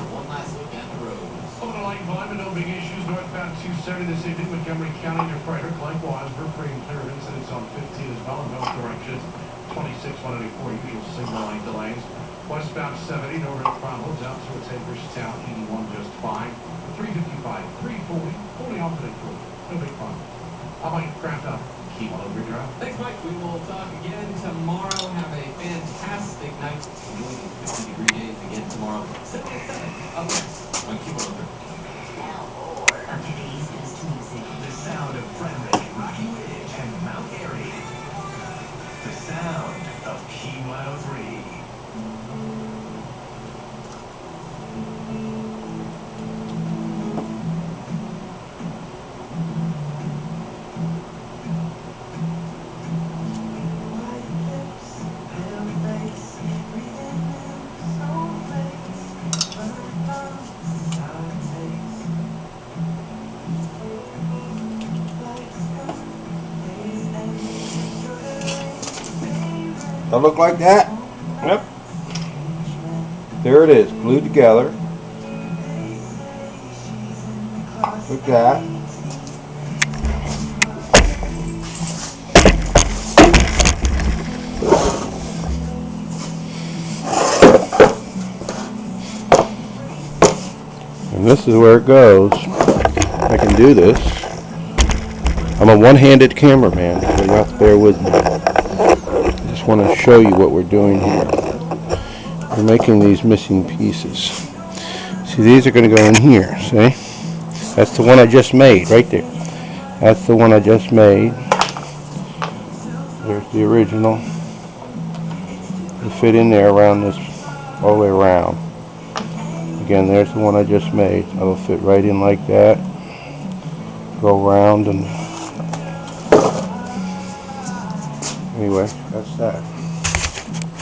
One last look at the road. Over the line climb, no big issues. Northbound 270 this evening, Montgomery County to Frederick. Likewise, we're free and clear of incidents on 15 as well in both directions. 26, 184, usual signal line delays. Westbound 70 over to Providence, out towards Hagerstown, 81 just fine. 355, 340, fully alternate crew. No big problem. How about you craft up? Keep on over your drive. Thanks, Mike. We will talk again tomorrow. Have a fantastic night. Enjoy the 50-degree days again tomorrow. 7 at 7. Up next on Keep On Over. Now more of today's best music. The sound of Frederick, Rocky Ridge, and Mount Airy. The sound of Key 103. Does it look like that? Yep. There it is, glued together. Look at that. And this is where it goes. I can do this. I'm a one-handed cameraman, so you have to bear with me. I just want to show you what we're doing here. We're making these missing pieces. See, these are going to go in here, see? That's the one I just made, right there. That's the one I just made. There's the original. It'll fit in there around this, all the way around. Again, there's the one I just made. It'll fit right in like that. Go around and... Anyway, that's that.